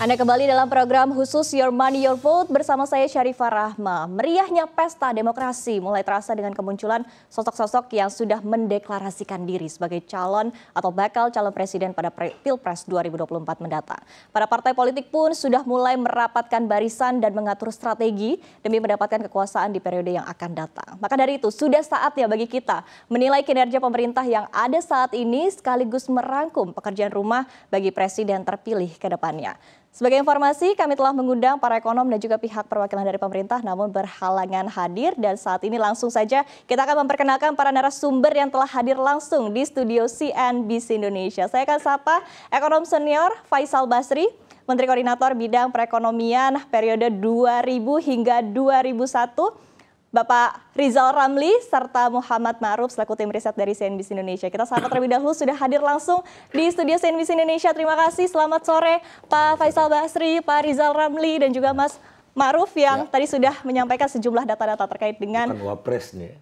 Anda kembali dalam program khusus Your Money Your Vote bersama saya Syarifah Rahma. Meriahnya pesta demokrasi mulai terasa dengan kemunculan sosok-sosok yang sudah mendeklarasikan diri sebagai calon atau bakal calon presiden pada Pilpres 2024 mendatang. Para partai politik pun sudah mulai merapatkan barisan dan mengatur strategi demi mendapatkan kekuasaan di periode yang akan datang. Maka dari itu sudah saatnya bagi kita menilai kinerja pemerintah yang ada saat ini sekaligus merangkum pekerjaan rumah bagi presiden terpilih ke depannya. Sebagai informasi, kami telah mengundang para ekonom dan juga pihak perwakilan dari pemerintah namun berhalangan hadir. Dan saat ini langsung saja kita akan memperkenalkan para narasumber yang telah hadir langsung di studio CNBC Indonesia. Saya akan sapa ekonom senior Faisal Basri, Menteri Koordinator Bidang Perekonomian periode 2000 hingga 2001. Bapak Rizal Ramli serta Muhammad Ma'ruf selaku tim riset dari CNBC Indonesia. Kita sapa terlebih dahulu sudah hadir langsung di studio CNBC Indonesia. Terima kasih, selamat sore Pak Faisal Basri, Pak Rizal Ramli dan juga Mas Ma'ruf yang tadi sudah menyampaikan sejumlah data-data terkait dengan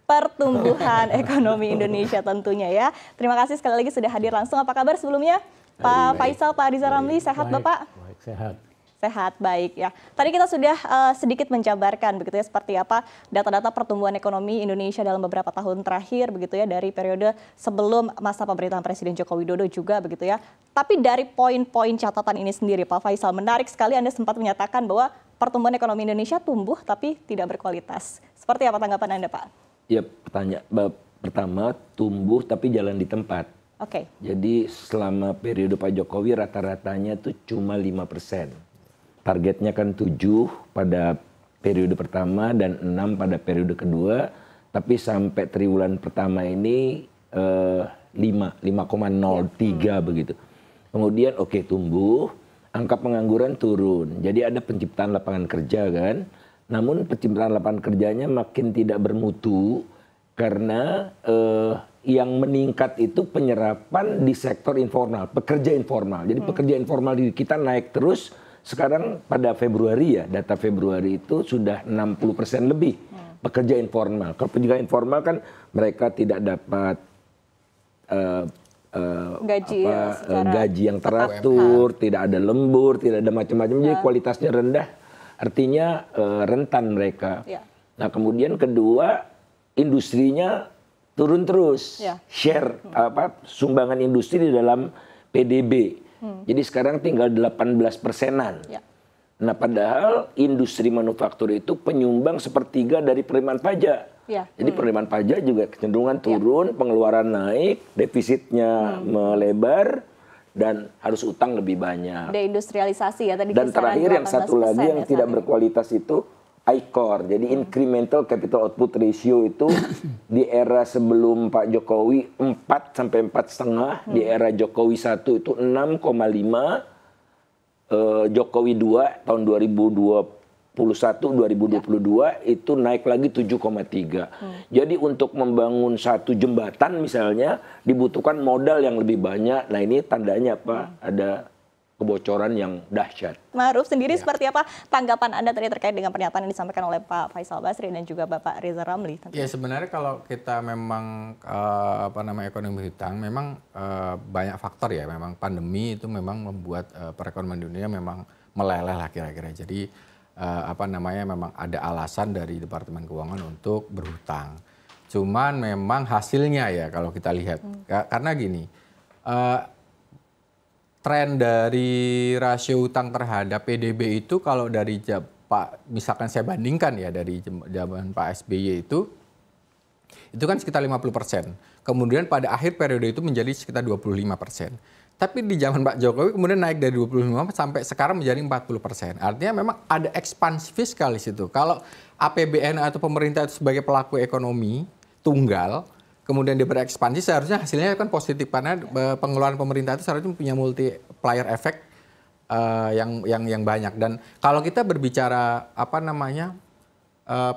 pertumbuhan ekonomi Indonesia tentunya ya. Terima kasih sekali lagi sudah hadir langsung. Apa kabar sebelumnya Pak Faisal, Pak Rizal Ramli, sehat Bapak? Baik, sehat. Sehat, baik ya. Tadi kita sudah sedikit menjabarkan begitu ya seperti apa data-data pertumbuhan ekonomi Indonesia dalam beberapa tahun terakhir begitu ya dari periode sebelum masa pemerintahan Presiden Joko Widodo juga begitu ya. Tapi dari poin-poin catatan ini sendiri Pak Faisal, menarik sekali Anda sempat menyatakan bahwa pertumbuhan ekonomi Indonesia tumbuh tapi tidak berkualitas. Seperti apa tanggapan Anda Pak? Ya, pertama tumbuh tapi jalan di tempat. Oke. Jadi selama periode Pak Jokowi rata-ratanya itu cuma 5%. Targetnya kan 7 pada periode pertama dan 6 pada periode kedua, tapi sampai triwulan pertama ini 5,03 begitu. Kemudian tumbuh, angka pengangguran turun. Jadi ada penciptaan lapangan kerja kan. Namun penciptaan lapangan kerjanya makin tidak bermutu karena yang meningkat itu penyerapan di sektor informal, pekerja informal. Jadi pekerja informal di kita naik terus. Sekarang pada Februari ya, data Februari itu sudah 60% lebih pekerja informal. Kalau pekerja informal kan mereka tidak dapat gaji yang teratur, tidak ada lembur, tidak ada macam-macam, jadi kualitasnya rendah, artinya rentan mereka. Nah kemudian kedua, industrinya turun terus, share sumbangan industri di dalam PDB. Jadi sekarang tinggal 18%-an. Nah padahal industri manufaktur itu penyumbang sepertiga dari penerimaan pajak. Jadi penerimaan pajak juga kecenderungan turun, pengeluaran naik, defisitnya melebar, dan harus utang lebih banyak. Deindustrialisasi ya tadi. Dan terakhir yang satu lagi yang tidak berkualitas itu ICOR, jadi incremental capital output ratio itu di era sebelum Pak Jokowi 4 sampai 4,5, di era Jokowi 1 itu 6,5, Jokowi 2 tahun 2021-2022 itu naik lagi 7,3. Jadi untuk membangun satu jembatan misalnya dibutuhkan modal yang lebih banyak. Nah ini tandanya apa? Ada kebocoran yang dahsyat. Ma'ruf sendiri seperti apa tanggapan Anda tadi terkait dengan pernyataan yang disampaikan oleh Pak Faisal Basri dan juga Bapak Rizal Ramli? Ya sebenarnya kalau kita memang ekonomi hutang memang banyak faktor ya, memang pandemi itu memang membuat perekonomian dunia memang meleleh lah kira-kira. Jadi memang ada alasan dari Departemen Keuangan untuk berhutang. Cuman memang hasilnya ya kalau kita lihat karena gini. Tren dari rasio utang terhadap PDB itu kalau dari misalkan saya bandingkan ya dari zaman Pak SBY itu kan sekitar 50%. Kemudian pada akhir periode itu menjadi sekitar 25%. Tapi di zaman Pak Jokowi kemudian naik dari 25% sampai sekarang menjadi 40%. Artinya memang ada ekspansi fiskal di situ. Kalau APBN atau pemerintah itu sebagai pelaku ekonomi tunggal, kemudian dia berekspansi, seharusnya hasilnya kan positif karena pengeluaran pemerintah itu seharusnya punya multiplier effect yang banyak. Dan kalau kita berbicara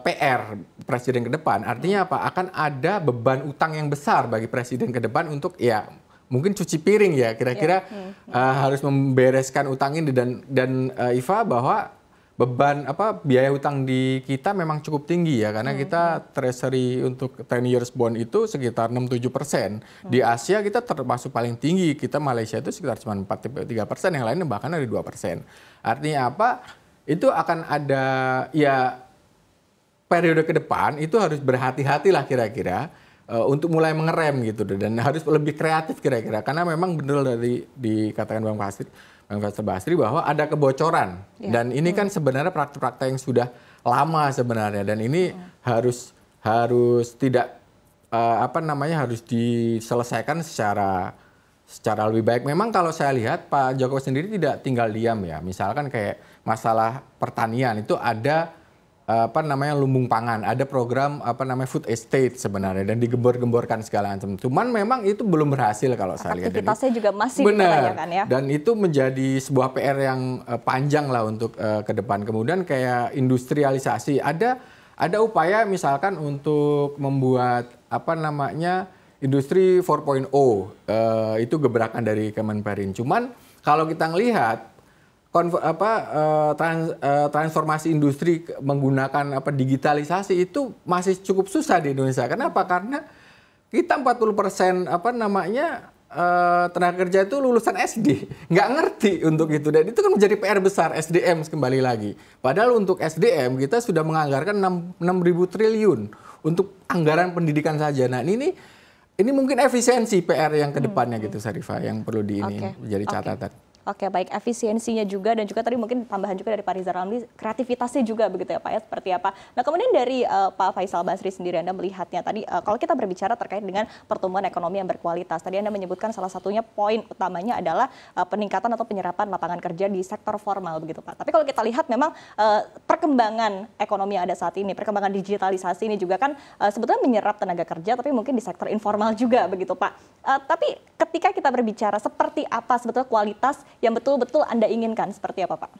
PR presiden ke depan, artinya apa? Akan ada beban utang yang besar bagi presiden ke depan untuk ya mungkin cuci piring ya kira-kira harus membereskan utang ini dan Iva bahwa beban biaya hutang di kita memang cukup tinggi ya, karena kita treasury untuk 10 years bond itu sekitar 6-7%. Di Asia kita termasuk paling tinggi, kita Malaysia itu sekitar cuma 4-3%, yang lainnya bahkan ada 2%. Artinya apa? Itu akan ada ya periode ke depan itu harus berhati-hatilah kira-kira untuk mulai mengerem gitu, dan harus lebih kreatif kira-kira, karena memang benar dari dikatakan Bang Faisal Basri bahwa ada kebocoran, dan ini kan sebenarnya praktek-praktek yang sudah lama sebenarnya, dan ini harus tidak harus diselesaikan secara lebih baik. Memang kalau saya lihat Pak Jokowi sendiri tidak tinggal diam ya, misalkan kayak masalah pertanian itu ada lumbung pangan, ada program food estate sebenarnya, dan digembor-gemborkan segala macam. Cuman memang itu belum berhasil kalau saya lihat. Aktivitasnya juga masih dipertanyakan ya. Dan itu menjadi sebuah PR yang panjang lah untuk ke depan. Kemudian kayak industrialisasi, ada upaya misalkan untuk membuat industri 4.0, itu gebrakan dari Kemenperin. Cuman kalau kita ngelihat transformasi industri menggunakan digitalisasi itu masih cukup susah di Indonesia. Kenapa? Karena kita 40% tenaga kerja itu lulusan SD, nggak ngerti untuk itu, dan itu kan menjadi PR besar SDM kembali lagi. Padahal untuk SDM kita sudah menganggarkan 6.000 triliun untuk anggaran pendidikan saja. Nah ini mungkin efisiensi PR yang kedepannya gitu, Syarifah, yang perlu menjadi catatan. Oke, baik, efisiensinya juga, dan juga tadi mungkin tambahan juga dari Pak Riza Ramli, kreativitasnya juga begitu ya Pak ya, seperti apa. Nah kemudian dari Pak Faisal Basri sendiri, Anda melihatnya tadi kalau kita berbicara terkait dengan pertumbuhan ekonomi yang berkualitas, tadi Anda menyebutkan salah satunya poin utamanya adalah peningkatan atau penyerapan lapangan kerja di sektor formal begitu Pak. Tapi kalau kita lihat memang perkembangan ekonomi yang ada saat ini, perkembangan digitalisasi ini juga kan sebetulnya menyerap tenaga kerja, tapi mungkin di sektor informal juga begitu Pak. Tapi ketika kita berbicara seperti apa sebetulnya kualitas yang betul-betul Anda inginkan, seperti apa Pak?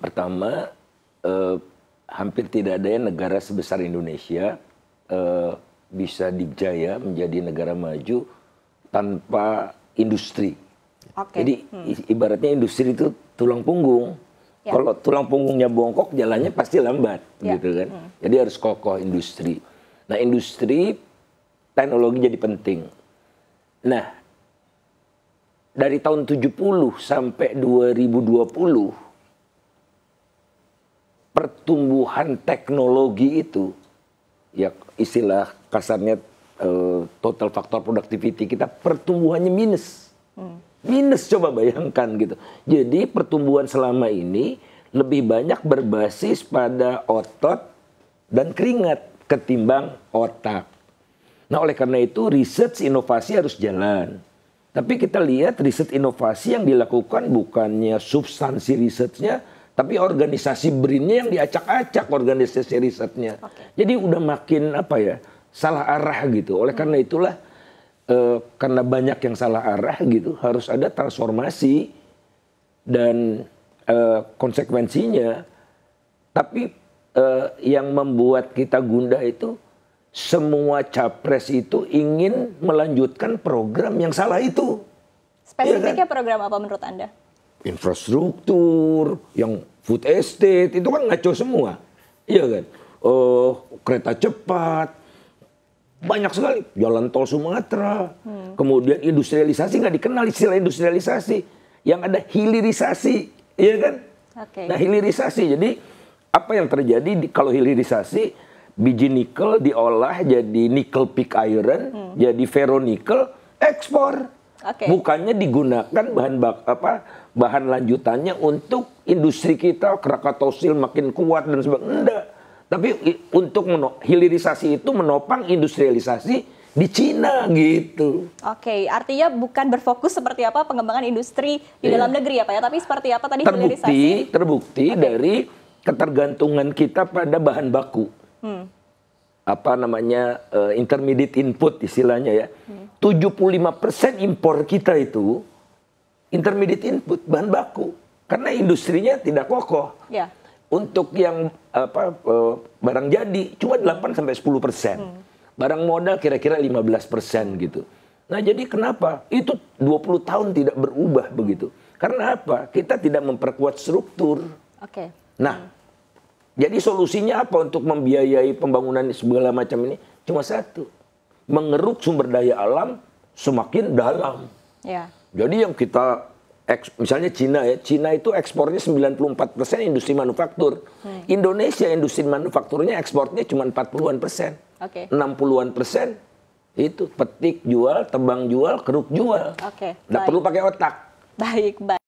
Pertama, hampir tidak ada negara sebesar Indonesia bisa dijaya menjadi negara maju tanpa industri. Jadi ibaratnya industri itu tulang punggung. Kalau tulang punggungnya bongkok, jalannya pasti lambat, gitu kan. Jadi harus kokoh industri. Nah industri, teknologi jadi penting. Nah, dari tahun 70 sampai 2020, pertumbuhan teknologi itu, ya istilah kasarnya total faktor productivity kita, pertumbuhannya minus. Minus, coba bayangkan gitu. Jadi pertumbuhan selama ini lebih banyak berbasis pada otot dan keringat ketimbang otak. Nah oleh karena itu research inovasi harus jalan. Tapi kita lihat riset inovasi yang dilakukan bukannya substansi risetnya, tapi organisasi BRIN-nya yang diacak-acak organisasi risetnya. Jadi udah makin salah arah gitu. Oleh karena itulah karena banyak yang salah arah gitu, harus ada transformasi dan konsekuensinya. Tapi yang membuat kita gundah itu, semua capres itu ingin melanjutkan program yang salah itu. Spesifiknya program apa menurut Anda? Infrastruktur, yang food estate, itu kan ngaco semua. Iya kan? Kereta cepat, banyak sekali. Jalan tol Sumatera. Kemudian industrialisasi, nggak dikenal istilah industrialisasi. Yang ada hilirisasi, iya kan? Nah hilirisasi, jadi apa yang terjadi kalau hilirisasi? Biji nikel diolah jadi nickel pig iron, jadi ferronikel, ekspor. Bukannya digunakan bahan lanjutannya untuk industri kita, Krakatau Steel makin kuat dan sebagainya. Enggak. Tapi untuk hilirisasi itu menopang industrialisasi di Cina gitu. Artinya bukan berfokus seperti apa pengembangan industri di dalam negeri ya Pak ya, tapi seperti apa tadi hilirisasi? Terbukti dari ketergantungan kita pada bahan baku. Intermediate input istilahnya ya. 75% impor kita itu intermediate input, bahan baku. Karena industrinya tidak kokoh. Untuk yang barang jadi cuma 8-10%. Barang modal kira-kira 15% gitu. Nah jadi kenapa? Itu 20 tahun tidak berubah begitu. Karena apa? Kita tidak memperkuat struktur. Nah, jadi solusinya apa untuk membiayai pembangunan segala macam ini? Cuma satu, mengeruk sumber daya alam semakin dalam. Ya. Jadi yang kita, misalnya Cina ya, Cina itu ekspornya 94% industri manufaktur. Indonesia industri manufakturnya ekspornya cuma 40-an%. Oke. 60-an% itu petik jual, tebang jual, keruk jual. Oke. Nggak perlu pakai otak. Baik, baik.